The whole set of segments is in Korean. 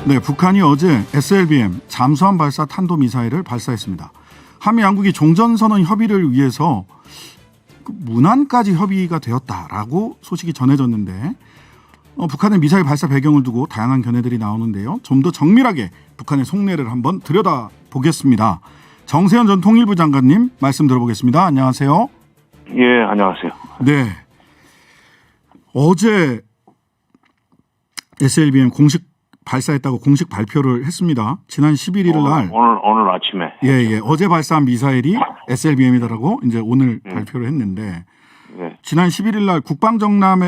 네, 북한이 어제 SLBM 잠수함 발사 탄도미사일을 발사했습니다. 한미 양국이 종전선언 협의를 위해서 문안까지 협의가 되었다라고 소식이 전해졌는데 북한의 미사일 발사 배경을 두고 다양한 견해들이 나오는데요. 좀 더 정밀하게 북한의 속내를 한번 들여다보겠습니다. 정세현 전 통일부 장관님 말씀 들어보겠습니다. 안녕하세요. 예, 안녕하세요. 네, 어제 SLBM 공식 발사했다고 공식 발표를 했습니다. 지난 11일 날 오늘 아침에 예, 어제 발사한 미사일이 SLBM이다라고 이제 오늘 발표를 했는데 지난 11일 날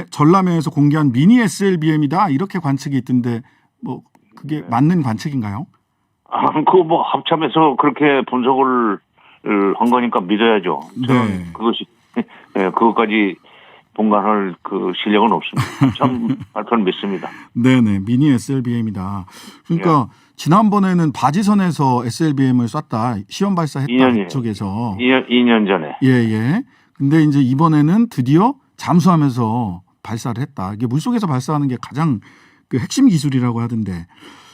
전람회에서 공개한 미니 SLBM이다 이렇게 관측이 있던데 뭐 그게 맞는 관측인가요? 그거 뭐 합참에서 그렇게 분석을 한 거니까 믿어야죠. 저는 그것이 그것까지 분간할 그 실력은 없습니다. 참 발표는 믿습니다. 네네, 미니 SLBM이다. 그러니까 지난번에는 바지선에서 SLBM을 쐈다, 시험 발사했다 쪽에서 2년 전에. 예. 근데 이제 이번에는 드디어 잠수함에서 발사를 했다. 이게 물속에서 발사하는 게 가장 그 핵심 기술이라고 하던데.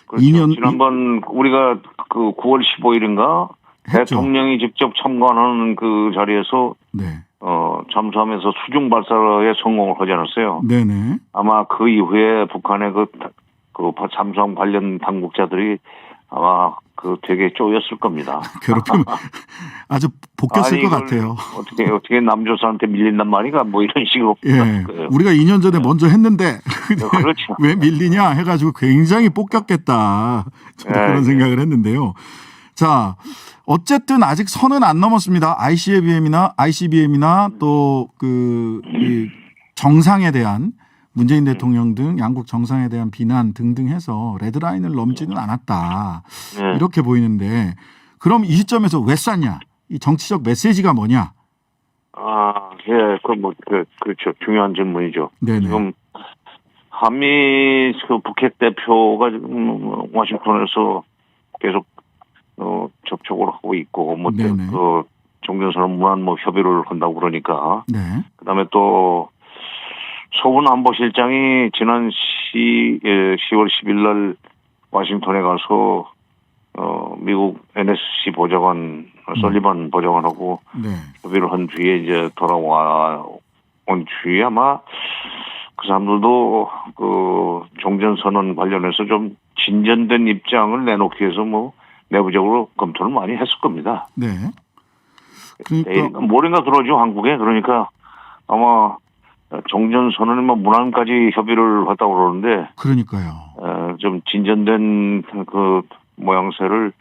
그렇죠. 지난번 우리가 그 9월 15일인가 대통령이 직접 참관하는 그 자리에서 잠수함에서 수중 발사에 성공을 하지 않았어요. 네네. 아마 그 이후에 북한의 그 잠수함 관련 당국자들이 아마 그 되게 쪼였을 겁니다. 괴롭히면 아주 볶였을 것 같아요. 어떻게 남조선한테 밀린단 말이가 뭐 이런 식으로. 예. 우리가 2년 전에 먼저 했는데 그렇죠. 왜 밀리냐 해가지고 굉장히 볶였겠다. 저도 그런 생각을 했는데요. 자, 어쨌든 아직 선은 안 넘었습니다. ICBM이나 또 그 정상에 대한 문재인 대통령 등 양국 정상에 대한 비난 등등 해서 레드라인을 넘지는 않았다. 이렇게 보이는데 그럼 이 시점에서 왜 쐈냐? 이 정치적 메시지가 뭐냐? 그렇죠. 중요한 질문이죠. 네네. 지금 한미 북핵 대표가 지금 워싱턴에서 계속 접촉을 하고 있고 종전선언 문안 협의를 한다고 그러니까. 그다음에 또 서훈 안보실장이 지난 10월 10일 날 워싱턴에 가서 미국 NSC 보좌관 설리반 보좌관하고 협의를 한 뒤에 이제 돌아온 뒤에 아마 그 사람들도 그 종전선언 관련해서 좀 진전된 입장을 내놓기 위해서 뭐 내부적으로 검토를 많이 했을 겁니다. 네. 그러니까 모레인가 들어오죠, 한국에. 그러니까 아마 종전선언의 문안까지 협의를 했다고 그러는데. 그러니까요. 좀 진전된 그 모양새를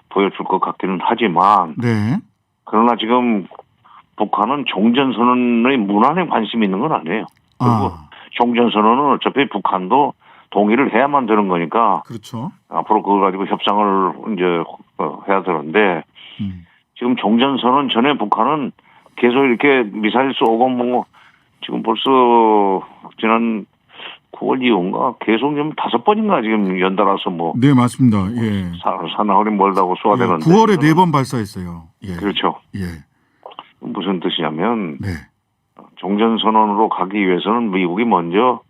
보여줄 것 같기는 하지만. 그러나 지금 북한은 종전선언의 문안에 관심이 있는 건 아니에요. 그리고 종전선언은 어차피 북한도 동의를 해야만 되는 거니까. 그렇죠. 앞으로 그걸 가지고 협상을 이제 해야 되는데 지금 종전선언 전에 북한은 계속 이렇게 미사일 쏘고 뭐 지금 벌써 지난 9월 이후인가 계속 좀 5번인가 지금 연달아서 뭐. 네, 맞습니다. 예. 사나흘이 멀다고 쏘아대는데. 9월에 4번 발사했어요. 예. 그렇죠. 예. 무슨 뜻이냐면 종전선언으로 가기 위해서는 미국이 먼저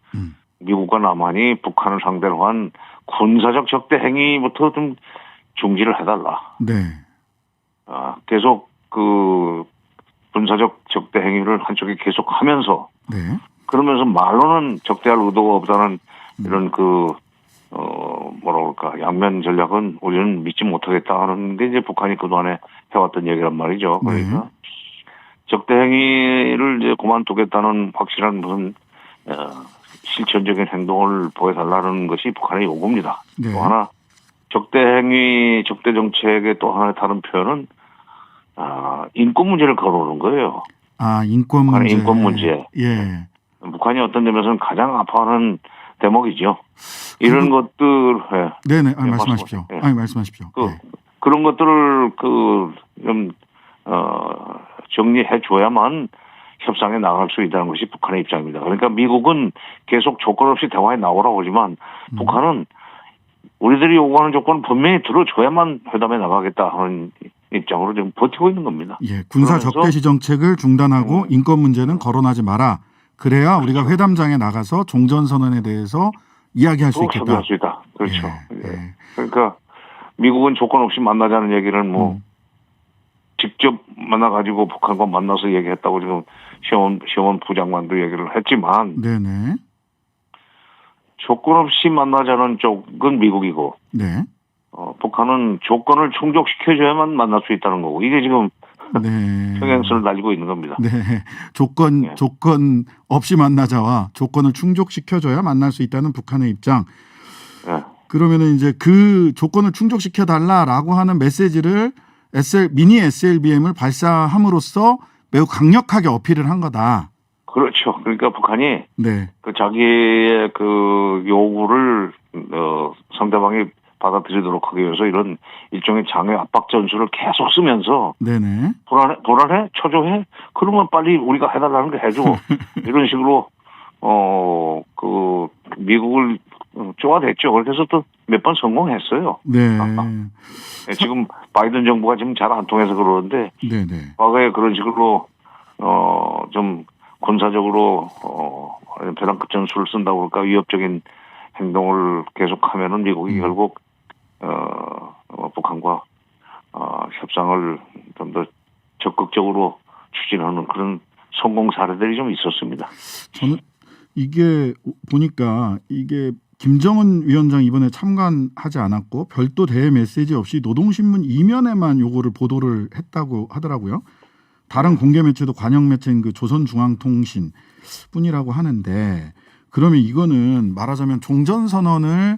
미국과 남한이 북한을 상대로 한 군사적 적대 행위부터 좀 중지를 해달라. 계속 그 군사적 적대 행위를 한쪽이 계속 하면서 그러면서 말로는 적대할 의도가 없다는 이런 양면 전략은 우리는 믿지 못하겠다 하는 게 이제 북한이 그동안에 해왔던 얘기란 말이죠. 그러니까 적대 행위를 이제 그만두겠다는 확실한 무슨 실천적인 행동을 보여달라는 것이 북한의 요구입니다. 또 하나 적대 행위, 적대 정책의 또 하나의 다른 표현은 인권 문제를 걸어오는 거예요. 인권 문제. 인권 문제. 예. 북한이 어떤 점에서는 가장 아파하는 대목이죠. 이런 것들. 네네. 말씀하십시오. 말씀하십시오. 그런 것들을 좀 정리해 줘야만 협상에 나갈 수 있다는 것이 북한의 입장입니다. 그러니까 미국은 계속 조건 없이 대화에 나오라고 하지만 북한은 우리들이 요구하는 조건을 분명히 들어줘야만 회담에 나가겠다 하는 입장으로 지금 버티고 있는 겁니다. 예, 군사 적대시 정책을 중단하고 인권 문제는 거론하지 마라. 그래야 우리가 회담장에 나가서 종전선언에 대해서 이야기할 수 있겠다. 협의할 수 있다. 그렇죠. 네. 그러니까 미국은 조건 없이 만나자는 얘기를 뭐 직접 만나가지고 북한과 만나서 얘기했다고 지금 시원 부장관도 얘기를 했지만 네네. 조건 없이 만나자는 쪽은 미국이고 네. 북한은 조건을 충족시켜줘야만 만날 수 있다는 거고 이게 지금 네. 평행선을 달리고 있는 겁니다. 네. 조건 없이 만나자와 조건을 충족시켜줘야 만날 수 있다는 북한의 입장. 네. 그러면은 이제 그 조건을 충족시켜 달라라고 하는 메시지를 미니 SLBM을 발사함으로써 매우 강력하게 어필을 한 거다. 그렇죠. 그러니까 북한이 네. 그 자기의 그 요구를 상대방이 받아들이도록 하기 위해서 이런 일종의 장애 압박 전술을 계속 쓰면서 네네. 불안해? 초조해? 그러면 빨리 우리가 해달라는 거 해줘. 이런 식으로 그 미국을 쪼아댔죠. 그래서 또 몇 번 성공했어요. 네. 지금 바이든 정부가 지금 잘 안 통해서 그러는데 네네. 과거에 그런 식으로 좀 군사적으로 벼랑끝 전술을 쓴다고 그럴까 위협적인 행동을 계속하면은 미국이 결국 북한과 협상을 좀 더 적극적으로 추진하는 그런 성공 사례들이 좀 있었습니다. 저는 이게 보니까 이게 김정은 위원장 이번에 참관하지 않았고 별도 대외 메시지 없이 노동신문 이면에만 요거를 보도를 했다고 하더라고요. 다른 공개 매체도 관영 매체인 그 조선중앙통신 뿐이라고 하는데 그러면 이거는 말하자면 종전선언을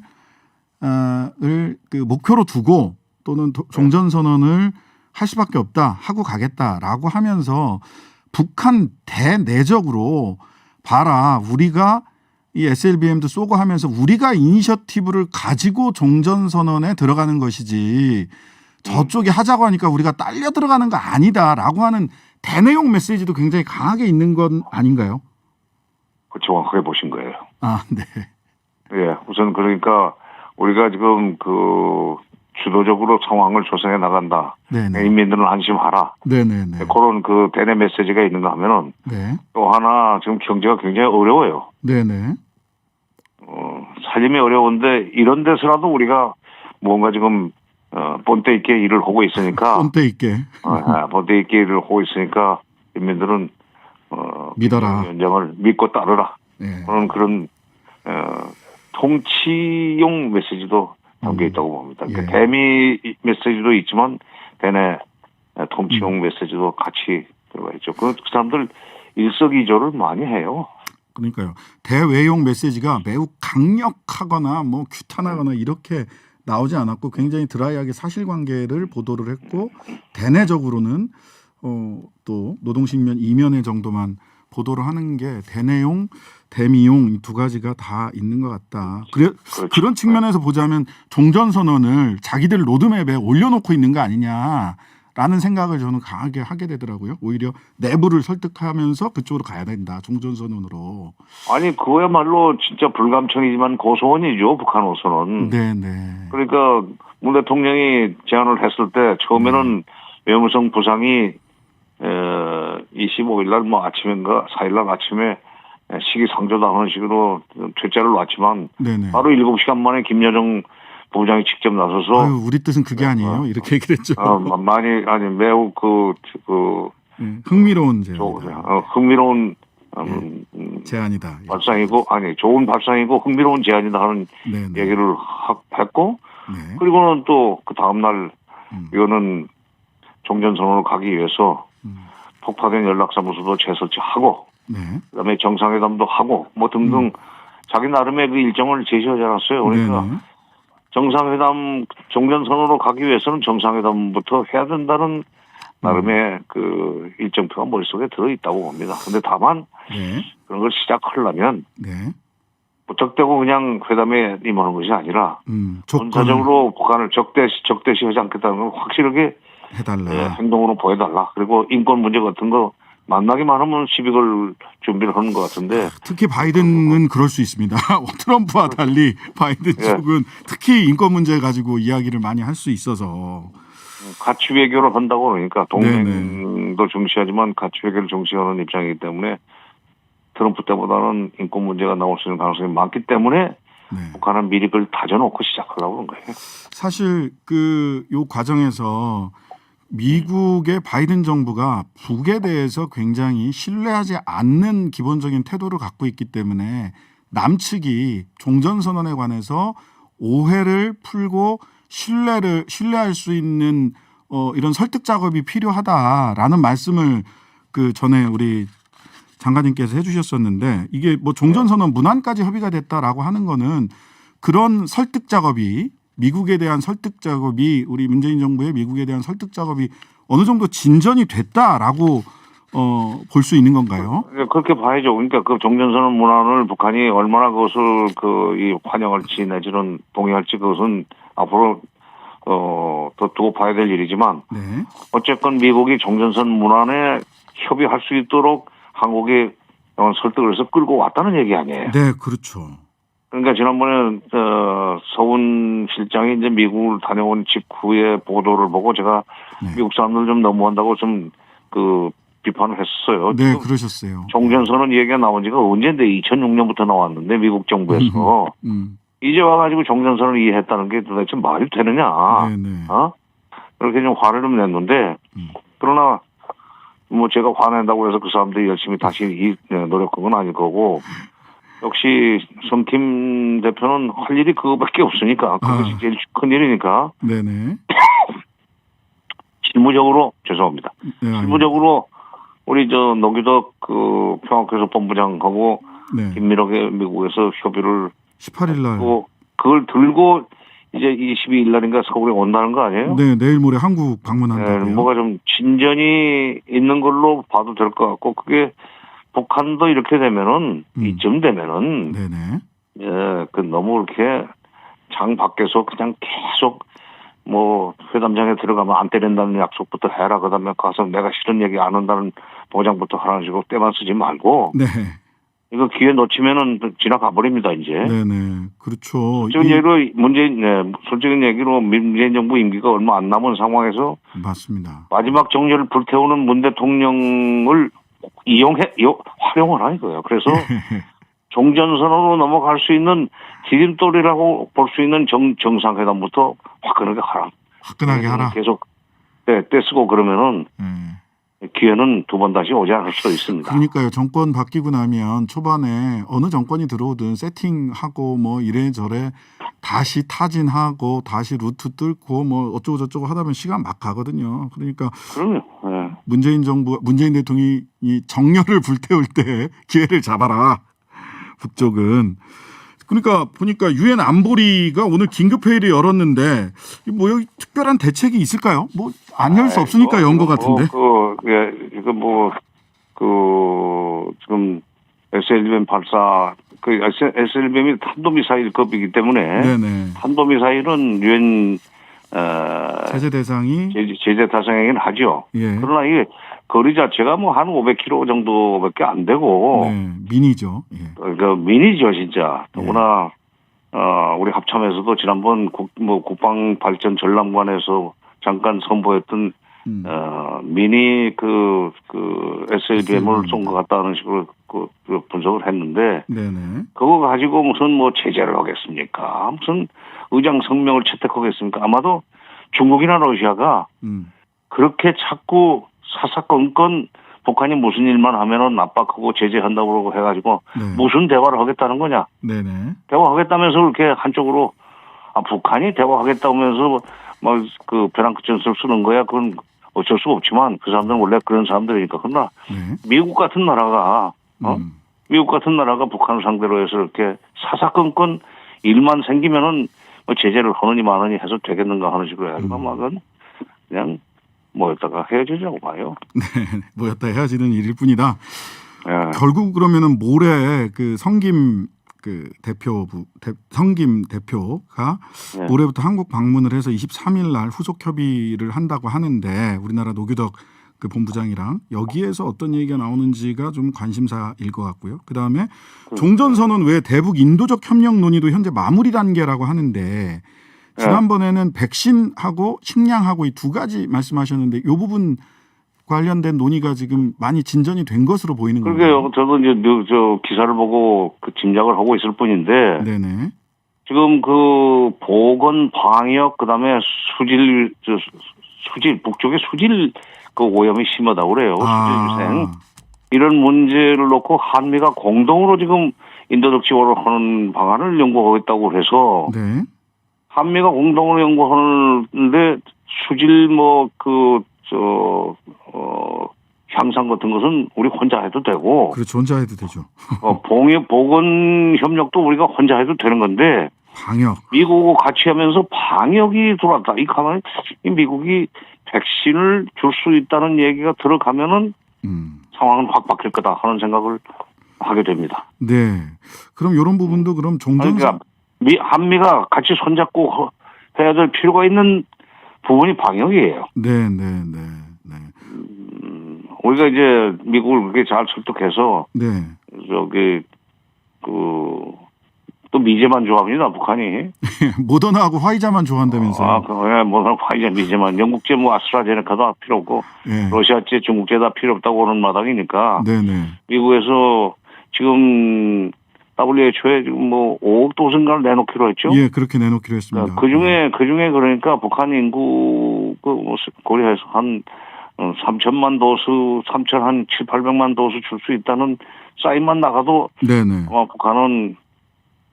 그 목표로 두고 또는 종전선언을 할 수밖에 없다 하고 가겠다라고 하면서 북한 대내적으로 봐라 우리가 이 SLBM도 쏘고 하면서 우리가 이니셔티브를 가지고 종전선언에 들어가는 것이지 저쪽이 하자고 하니까 우리가 딸려 들어가는 거 아니다라고 하는 대내용 메시지도 굉장히 강하게 있는 건 아닌가요? 정확하게 보신 거예요. 아, 네. 예, 우선 그러니까 우리가 지금 그 주도적으로 상황을 조성해 나간다. 네네. 인민들은 안심하라. 네네네. 그런 그 대내 메시지가 있는가 하면은 네. 또 하나 지금 경제가 굉장히 어려워요. 네네. 살림이 어려운데 이런 데서라도 우리가 뭔가 지금 본때 있게 일을 하고 있으니까 본때 있게. 본때 있게 일을 하고 있으니까 인민들은 믿어라. 위원장을 믿고 따르라. 네. 그런 통치용 메시지도 담겨 있다고 봅니다. 예. 그러니까 대미 메시지도 있지만 대내 통치용 메시지도 같이 들어가 있죠. 그 사람들 일석이조를 많이 해요. 그러니까요. 대외용 메시지가 매우 강력하거나 뭐 규탄하거나 이렇게 나오지 않았고 굉장히 드라이하게 사실관계를 보도를 했고 대내적으로는 또 노동신문 이면의 정도만 보도를 하는 게 대내용, 대미용 이 두 가지가 다 있는 것 같다. 그렇죠. 그런 측면에서 보자면 종전선언을 자기들 로드맵에 올려놓고 있는 거 아니냐라는 생각을 저는 강하게 하게 되더라고요. 오히려 내부를 설득하면서 그쪽으로 가야 된다. 종전선언으로. 아니 그야말로 진짜 불감청이지만 고소원이죠. 북한으로서는. 네네. 그러니까 문 대통령이 제안을 했을 때 처음에는 외무성 부상이 25일 날 뭐 아침인가 4일 날 아침에 시기상조당하는 식으로 퇴짜를 놨지만 네네. 바로 7시간 만에 김여정 부부장이 직접 나서서 아유, 우리 뜻은 그게 아니에요. 이렇게 얘기를 했죠. 매우 흥미로운 제안이다. 흥미로운 제안이다. 발상이고 좋은 발상이고 흥미로운 제안이다 하는 네네. 얘기를 했고 네. 그리고는 또 그 다음 날 이거는 종전선언을 가기 위해서 폭파된 연락사무소도 재설치하고 네. 그다음에 정상회담도 하고 뭐 등등 자기 나름의 그 일정을 제시하지 않았어요. 그러니까 네네. 정상회담 종전선언으로 가기 위해서는 정상회담부터 해야 된다는 나름의 그 일정표가 머릿속에 들어있다고 봅니다. 근데 다만 네. 그런 걸 시작하려면 네. 무턱대고 그냥 회담에 임하는 것이 아니라 조건을 군사적으로 북한을 적대시하지 않겠다는 걸 확실하게 해달라. 행동으로 보여달라. 그리고 인권 문제 같은 거 만나기만 하면 시비 걸 준비를 하는 것 같은데 특히 바이든은 그럴 수 있습니다. 트럼프와 달리 바이든 쪽은 특히 인권 문제 가지고 이야기를 많이 할 수 있어서 가치 외교를 한다고 그러니까 동맹도 중시하지만 가치 외교를 중시하는 입장이기 때문에 트럼프 때보다는 인권 문제가 나올 수 있는 가능성이 많기 때문에 북한은 미리 그걸 다져놓고 시작하려고 그런 거예요. 사실 요 과정에서 미국의 바이든 정부가 북에 대해서 굉장히 신뢰하지 않는 기본적인 태도를 갖고 있기 때문에 남측이 종전선언에 관해서 오해를 풀고 신뢰할 수 있는 이런 설득 작업이 필요하다라는 말씀을 전에 우리 장관님께서 해주셨었는데 이게 뭐 종전선언 문안까지 협의가 됐다라고 하는 거는 그런 설득 작업이 미국에 대한 설득 작업이 우리 문재인 정부의 미국에 대한 설득 작업이 어느 정도 진전이 됐다라고 볼 수 있는 건가요? 그렇게 봐야죠. 그러니까 그 종전선언 문안을 북한이 얼마나 그것을 이 환영할지 내지는 동의할지 그것은 앞으로 더 두고 봐야 될 일이지만 어쨌건 미국이 종전선언 문안에 협의할 수 있도록 한국이 설득을 해서 끌고 왔다는 얘기 아니에요. 네, 그렇죠. 그러니까 지난번에 서훈 실장이 이제 미국을 다녀온 직후에 보도를 보고 제가 미국 사람들 좀 너무한다고 좀 비판을 했었어요. 네, 그러셨어요. 종전선언 얘기가 나온 지가 언제인데 2006년부터 나왔는데 미국 정부에서 이제 와가지고 종전선언을 이해했다는 게 도대체 말이 되느냐? 그렇게 좀 화를 좀 냈는데 그러나 뭐 제가 화낸다고 해서 그 사람들이 열심히 다시 노력한 건 아닐 거고. 역시 성김 대표는 할 일이 그거밖에 없으니까 그것이 제일 큰 일이니까. 네네. 실무적으로 죄송합니다. 네, 실무적으로 우리 노규덕 평화교섭 본부장하고 김민옥의 미국에서 협의를 18일 날 그걸 들고 이제 22일 날인가 서울에 온다는 거 아니에요? 네, 내일 모레 한국 방문한다고요. 뭐가 좀 진전이 있는 걸로 봐도 될 것 같고 그게. 북한도 이렇게 되면은 이쯤 되면은 너무 이렇게 장 밖에서 그냥 계속 뭐 회담장에 들어가면 안 때린다는 약속부터 해라 그다음에 가서 내가 싫은 얘기 안 한다는 보장부터 하라는 식으로 때만 쓰지 말고 이거 기회 놓치면은 지나가 버립니다 이제. 네네 그렇죠. 솔직한 얘기로 문재인 정부 임기가 얼마 안 남은 상황에서 맞습니다. 마지막 정열을 불태우는 문 대통령을 활용을 하는 거예요. 그래서 종전선언으로 넘어갈 수 있는 디딤돌이라고 볼 수 있는 정상회담부터 화끈하게 하라. 화끈하게 하라. 계속 떼쓰고 그러면은 기회는 두 번 다시 오지 않을 수 있습니다. 그러니까요. 정권 바뀌고 나면 초반에 어느 정권이 들어오든 세팅하고 뭐 이래저래 다시 타진하고 다시 루트 뚫고 뭐 어쩌고 저쩌고 하다 보면 시간 막 가거든요. 그러니까 그럼요. 문재인 대통령이 이 정열을 불태울 때 기회를 잡아라. 북쪽은. 그러니까 보니까 유엔 안보리가 오늘 긴급 회의를 열었는데 뭐 여기 특별한 대책이 있을까요? 뭐 안 열 수 없으니까 연 것 같은데. 지금 SLBM 발사 SLBM이 탄도미사일급이기 때문에 탄도미사일은 유엔 제재 대상이 제재 대상이긴 하죠. 그러나 이게 거리 자체가 뭐 한 500km 정도밖에 안 되고 미니죠. 미니죠 진짜. 더구나 우리 합참에서도 지난번 국방 발전 전람관에서 잠깐 선보였던 미니 SLBM을 쏜 것 같다는 식으로 분석을 했는데 그거 가지고 무슨 뭐 제재를 하겠습니까? 무슨 의장 성명을 채택하겠습니까? 아마도 중국이나 러시아가 그렇게 자꾸 사사건건 북한이 무슨 일만 하면은 압박하고 제재한다고 해가지고 무슨 대화를 하겠다는 거냐? 대화하겠다면서 이렇게 한쪽으로 북한이 대화하겠다면서 뭐 벼랑끝 전술 쓰는 거야? 그건 어쩔 수가 없지만 그 사람들은 원래 그런 사람들이니까. 그러나 미국 같은 나라가 북한을 상대로 해서 이렇게 사사건건 일만 생기면은 뭐 제재를 하느니 마느니 해서 되겠는가 하는 식으로 해가지고 막은 그냥 모였다가 헤어지자고 봐요. 모였다 헤어지는 일일 뿐이다. 결국 그러면은 모레 성김 대표가 모레부터 한국 방문을 해서 23일 날 후속 협의를 한다고 하는데 우리나라 노규덕 본부장이랑 여기에서 어떤 얘기가 나오는지가 좀 관심사일 것 같고요. 그다음에 종전선언 외에 대북 인도적 협력 논의도 현재 마무리 단계라고 하는데 지난번에는 백신하고 식량하고 이 두 가지 말씀하셨는데 이 부분 관련된 논의가 지금 많이 진전이 된 것으로 보이는 거예요. 그러게요. 저도 이제 기사를 보고 짐작을 하고 있을 뿐인데 지금 그 보건 방역 그다음에 수질 북쪽에 수질 그 오염이 심하다고 그래요. 수질 유생. 이런 문제를 놓고 한미가 공동으로 지금 인도적 지원을 하는 방안을 연구하고 있다고 해서 네. 한미가 공동으로 연구하는데 수질 향상 같은 것은 우리 혼자 해도 되고. 그렇죠. 혼자 해도 되죠. 보건 협력도 우리가 혼자 해도 되는 건데. 방역. 미국하고 같이 하면서 방역이 들어왔다. 이 가만히 미국이 백신을 줄 수 있다는 얘기가 들어가면은 상황은 확 바뀔 거다 하는 생각을 하게 됩니다. 네. 그럼 이런 부분도 그럼 그러니까 한미가 같이 손잡고 해야 될 필요가 있는 부분이 방역이에요. 네. 우리가 이제 미국을 그렇게 잘 설득해서 네. 또 미제만 좋아합니다, 북한이. 모더나하고 화이자만 좋아한다면서요. 모더나, 화이자, 미제만. 영국제 아스트라제네카도 필요 없고, 네. 러시아제, 중국제 다 필요 없다고 하는 마당이니까. 네네. 미국에서 지금 WHO에 지금 5억 도슨가를 내놓기로 했죠. 예, 그렇게 내놓기로 했습니다. 그 중에 그러니까 북한 인구 고려해서 한 3천만 도수, 7,800만 도수 줄 수 있다는 사인만 나가도. 네네. 북한은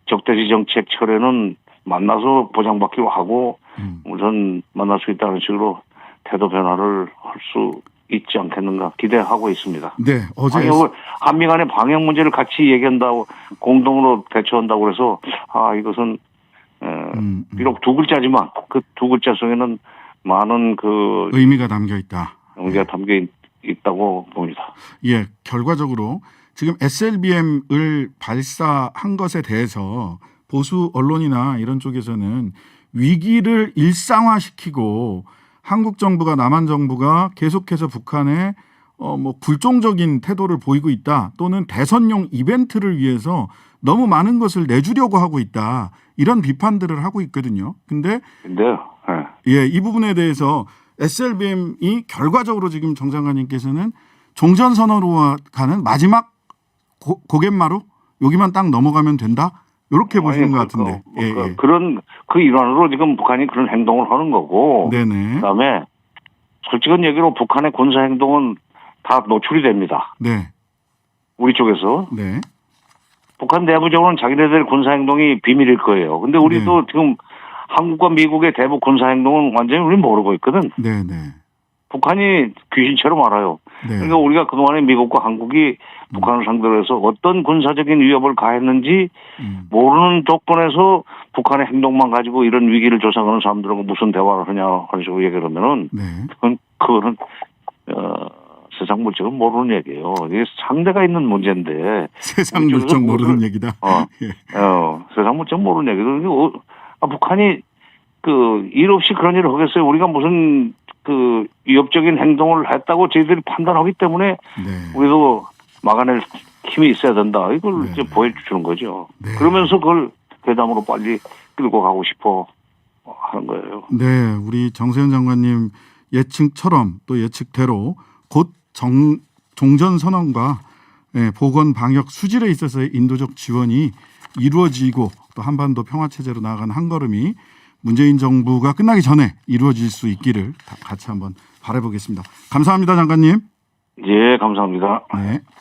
적대지 정책 철회는 만나서 보장받기로 하고 우선 만날 수 있다는 식으로 태도 변화를 할 수 있지 않겠는가 기대하고 있습니다. 네, 어제 한미 간의 방역 문제를 같이 얘기한다고 공동으로 대처한다고 해서 이것은 비록 두 글자지만 그 두 글자 속에는 많은 그 의미가 담겨 있다. 의미가 담겨 있다고 봅니다. 예, 결과적으로 지금 SLBM을 발사한 것에 대해서 보수 언론이나 이런 쪽에서는 위기를 일상화시키고 한국 정부가 남한 정부가 계속해서 북한에 굴종적인 태도를 보이고 있다. 또는 대선용 이벤트를 위해서 너무 많은 것을 내주려고 하고 있다. 이런 비판들을 하고 있거든요. 근데 예, 이 부분에 대해서 SLBM이 결과적으로 지금 정 장관님께서는 종전선언으로 가는 마지막 고갯마루 여기만 딱 넘어가면 된다. 이렇게 보시는 것 같은데. 그런 일환으로 지금 북한이 그런 행동을 하는 거고. 네네. 그다음에 솔직한 얘기로 북한의 군사 행동은 다 노출이 됩니다. 네. 우리 쪽에서. 네. 북한 내부적으로는 자기네들 군사 행동이 비밀일 거예요. 근데 우리도 지금 한국과 미국의 대북 군사 행동은 완전히 우리 모르고 있거든. 네네. 북한이 귀신처럼 알아요. 네. 그러니까 우리가 그동안에 미국과 한국이 북한을 상대로 해서 어떤 군사적인 위협을 가했는지 모르는 조건에서 북한의 행동만 가지고 이런 위기를 조성하는 사람들하고 무슨 대화를 하냐 하는 식으로 얘기를 하면은 그거는 세상 물정은 모르는 얘기예요. 이게 상대가 있는 문제인데 세상 물정 모르는 얘기다. 세상 물정 모르는 얘기도 북한이 일 없이 그런 일을 하겠어요. 우리가 무슨 위협적인 행동을 했다고 저희들이 판단하기 때문에 우리도 막아낼 힘이 있어야 된다. 이걸 이제 보여주는 거죠. 그러면서 그걸 회담으로 빨리 끌고 가고 싶어 하는 거예요. 네, 우리 정세현 장관님 예측처럼 또 예측대로 곧 종전선언과 보건 방역 수질에 있어서의 인도적 지원이 이루어지고 또 한반도 평화체제로 나아가는 한 걸음이 문재인 정부가 끝나기 전에 이루어질 수 있기를 같이 한번 바라보겠습니다. 감사합니다, 장관님. 예, 감사합니다. 네.